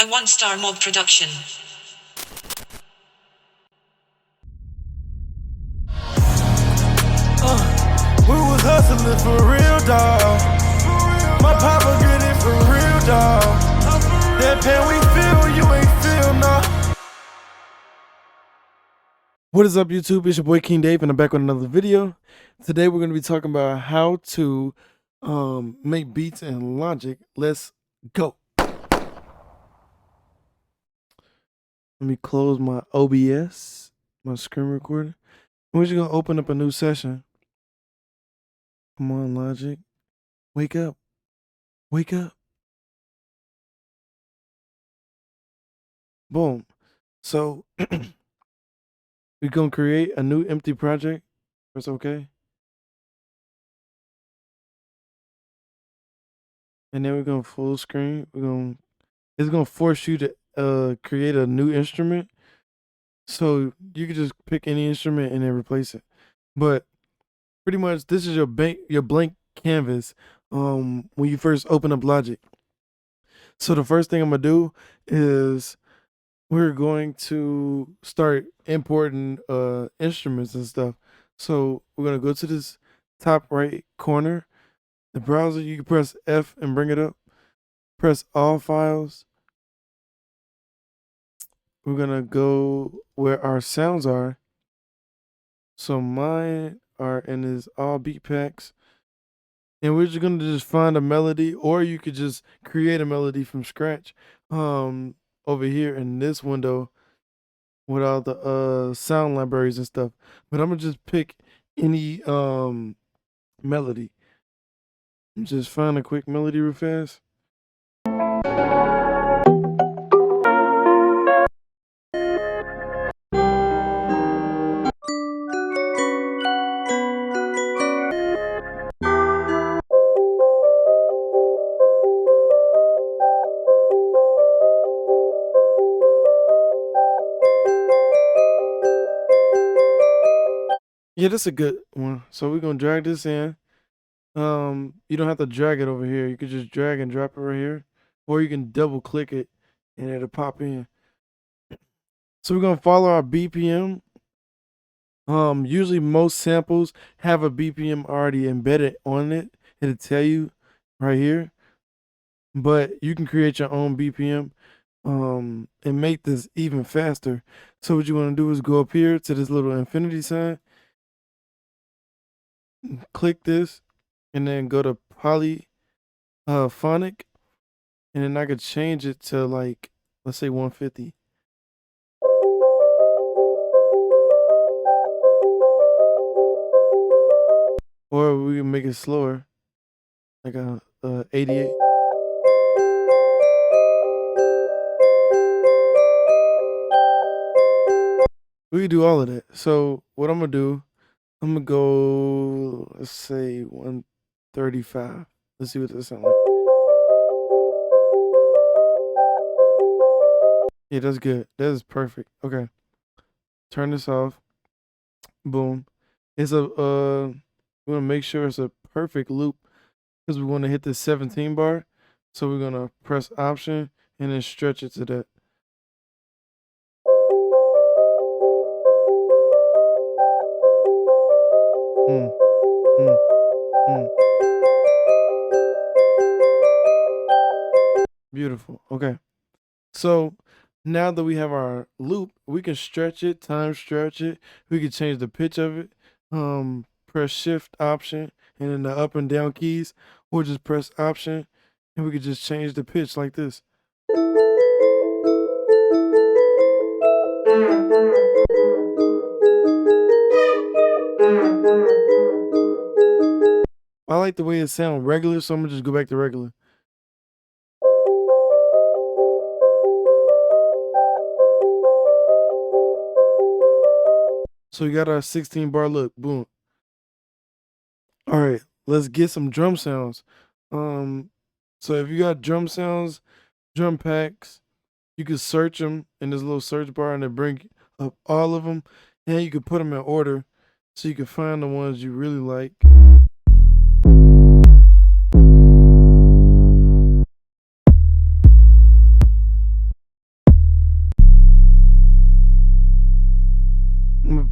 A one-star mob production. We was hustling for real, dawg. My papa get it for real, dawg. That pain we feel, you ain't feel, nah. What is up, YouTube? It's your boy King Dave, and I'm back with another video. Today we're going to be talking about how to make beats in Logic. Let's go. Let me close my OBS, my screen recorder. We're just going to open up a new session. Come on, Logic. Wake up. Wake up. Boom. So we're going to create a new empty project. Press OK. And then we're going to full screen. It's going to force you to create a new instrument. So you can just pick any instrument and then replace it. But pretty much this is your blank canvas when you first open up Logic. So the first thing I'm going to do is we're going to start importing instruments and stuff. So we're going to go to this top right corner. The browser, you can press F and bring it up. Press all files. We're going to go where our sounds are. So mine are in this all beat packs. And we're just going to just find a melody, or you could just create a melody from scratch over here in this window with all the sound libraries and stuff. But I'm going to just pick any melody. Just find a quick melody real fast. Yeah, that's a good one. So we're gonna drag this in. You don't have to drag it over here. You could just drag and drop it right here, or you can double click it and it'll pop in. So we're gonna follow our BPM. Usually most samples have a BPM already embedded on it. It'll tell you right here, but you can create your own BPM and make this even faster. So what you want to do is go up here to this little infinity sign, click this, and then go to polyphonic, and then I could change it to, like, let's say 150. Or we can make it slower, like a 88. We can do all of that. So what I'm gonna do, I'm gonna go, let's say 135. Let's see what that sounds like. Yeah, that's good. That is perfect. Okay. Turn this off. Boom. It's a we want to make sure it's a perfect loop because we want to hit the 17 bar. So we're gonna press Option and then stretch it to that. Beautiful. Okay. So now that we have our loop, we can stretch it, time stretch it. We can change the pitch of it. Press Shift Option and then the up and down keys, or just press Option and we could just change the pitch like this. I like the way it sounds regular, so I'm gonna just go back to regular. So we got our 16 bar look. Boom. All right, let's get some drum sounds. So if you got drum sounds, drum packs, you can search them in this little search bar and then bring up all of them, and you can put them in order so you can find the ones you really like.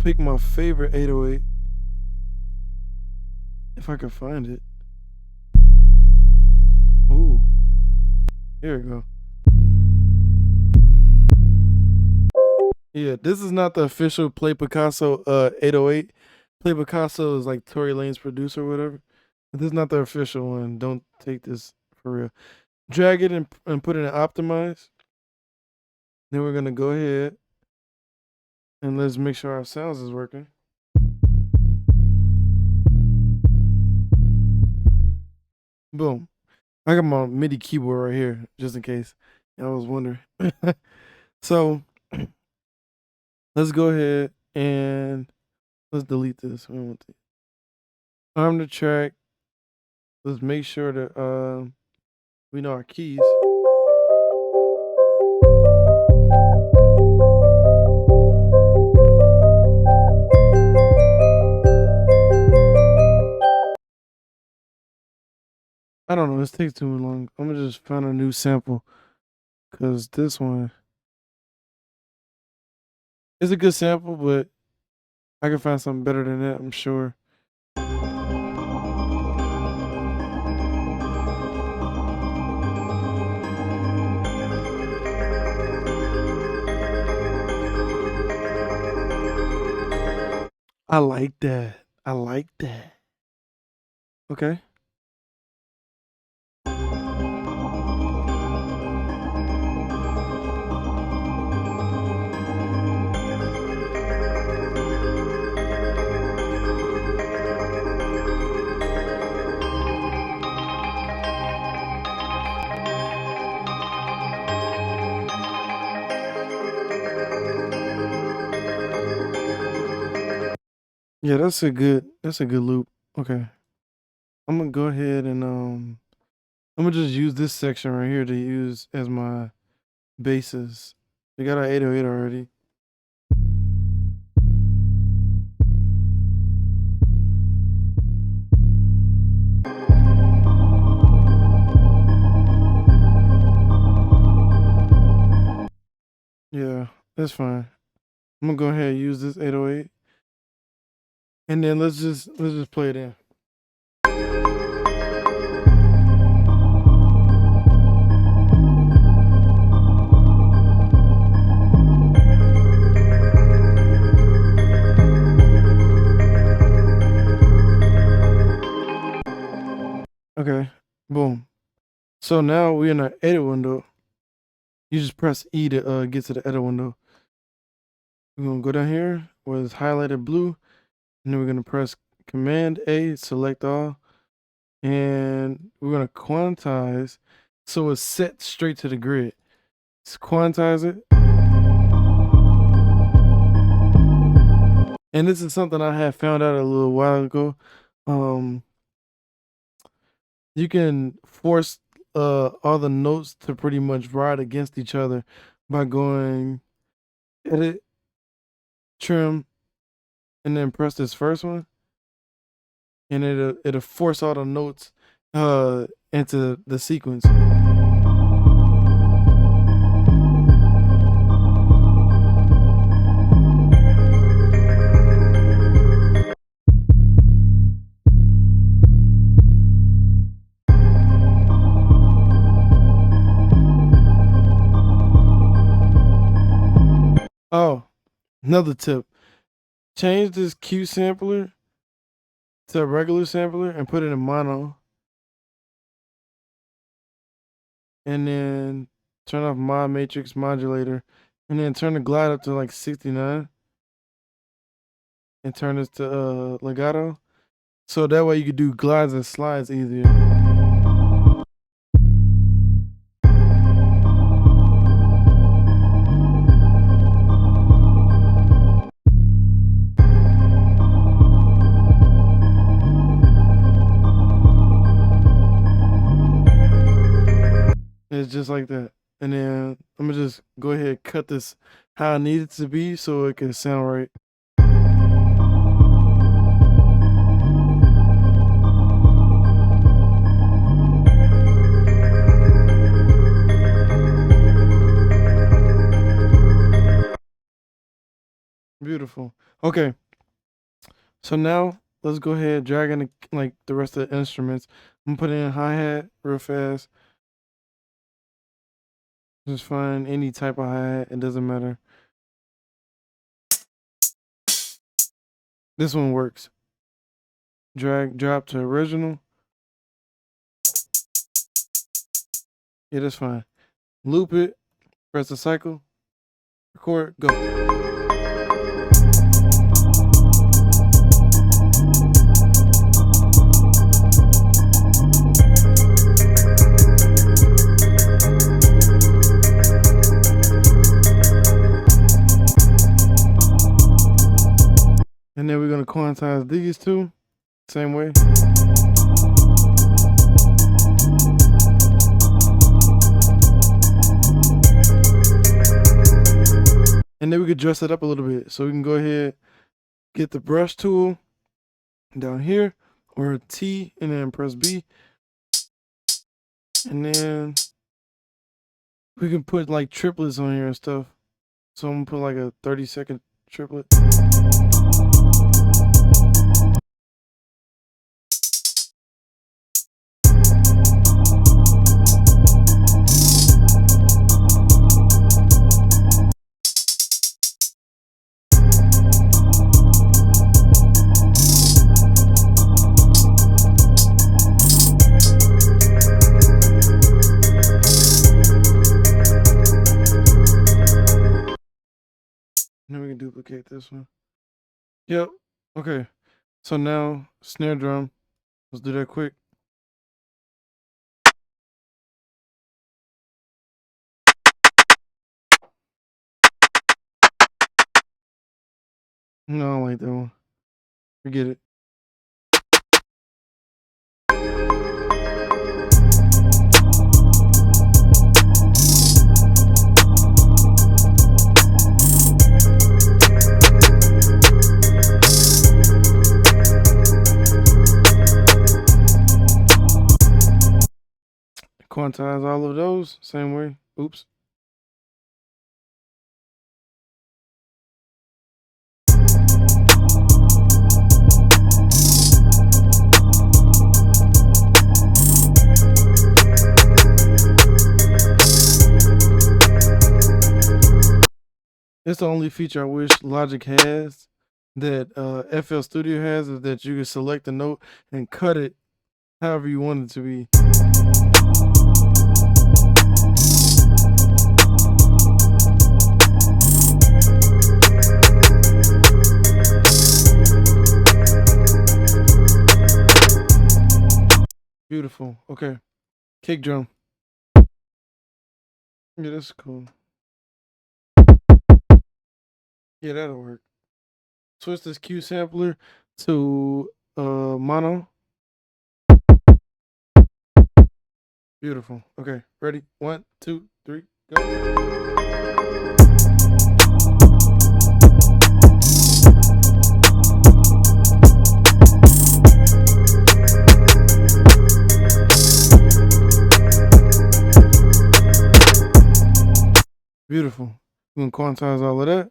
pick my favorite 808 if I can find it. Ooh, here we go. Yeah, this is not the official Play Picasso 808. Play Picasso is like Tory Lane's producer or whatever. But this is not the official one. Don't take this for real. Drag it and put it in optimize. Then we're gonna go ahead and let's make sure our sounds is working. Boom. I got my MIDI keyboard right here, just in case y'all was wondering. So let's go ahead and let's delete this. We don't want to arm the track. Let's make sure that we know our keys. I don't know, this takes too long. I'm gonna just find a new sample because this one is a good sample, but I can find something better than that, I'm sure. I like that. I like that. Okay. Yeah, that's a good loop. Okay. I'm gonna go ahead and I'm gonna just use this section right here to use as my bases. We got our 808 already. Yeah, that's fine. I'm gonna go ahead and use this 808. And then let's just play it in. Okay, boom. So now we're in our edit window. You just press E to get to the edit window. We're gonna go down here where it's highlighted blue, and then we're gonna press Command A, select all, and we're gonna quantize so it's set straight to the grid. Let's quantize it. And this is something I had found out a little while ago. You can force all the notes to pretty much ride against each other by going edit, trim, and then press this first one, and it'll force all the notes into the sequence. Oh, another tip. Change this Q sampler to a regular sampler and put it in mono. And then turn off mod matrix modulator. And then turn the glide up to like 69. And turn this to legato. So that way you can do glides and slides easier. It's just like that. And then I'm gonna just go ahead and cut this how I need it to be so it can sound right. Beautiful. Okay. So now let's go ahead, drag in like the rest of the instruments. I'm gonna put in hi-hat real fast. Just find any type of hi-hat, it doesn't matter. This one works. Drag, drop to original. Yeah, that's fine. Loop it, press the cycle, record, go. And then we're gonna quantize these two, same way. And then we could dress it up a little bit. So we can go ahead, get the brush tool down here, or T, and then press B. And then we can put like triplets on here and stuff. So I'm gonna put like a 30-second triplet. And then we can duplicate this one. Yep. Okay. So now snare drum. Let's do that quick. No, I don't like that one. Forget it. Quantize all of those, same way. Oops. It's the only feature I wish Logic has that FL Studio has, is that you can select a note and cut it however you want it to be. Beautiful. Okay. Kick drum. Yeah, that's cool. Yeah, that'll work. Switch this Q sampler to mono. Beautiful. Okay, ready? 1, 2, 3, go. Beautiful. We're gonna quantize all of that.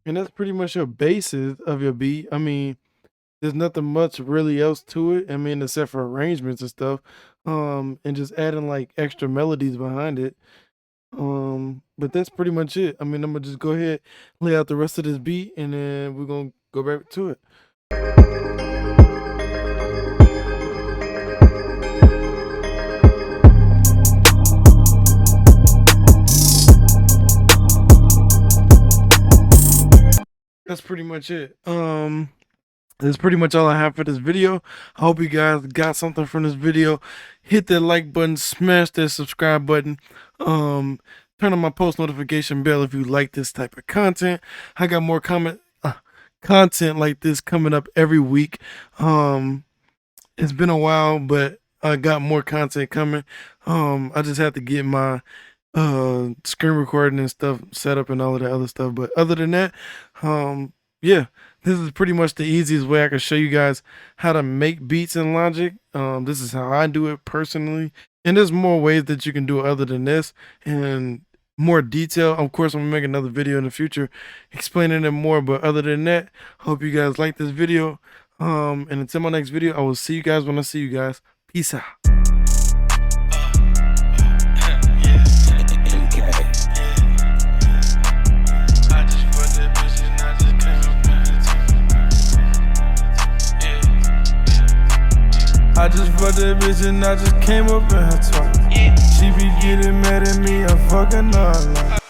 And that's pretty much your basis of your beat. I mean, there's nothing much really else to it. I mean, except for arrangements and stuff. And just adding like extra melodies behind it. But that's pretty much it. I mean, I'm gonna just go ahead, lay out the rest of this beat, and then we're gonna go back to it. That's pretty much it. That's pretty much all I have for this video. I hope you guys got something from this video. Hit that like button, smash that subscribe button. Turn on my post notification bell if you like this type of content. I got more content like this coming up every week. It's been a while, but I got more content coming. I just have to get my screen recording and stuff set up and all of that other stuff. But other than that, yeah, this is pretty much the easiest way I can show you guys how to make beats in Logic. This is how I do it personally, and there's more ways that you can do it other than this, and more detail. Of course, I'm gonna make another video in the future explaining it more. But other than that, hope you guys like this video. And until my next video, I will see you guys when I see you guys. Peace out. I just fucked that bitch and I just came up in her talk. She be getting mad at me, I'm fucking her a lot.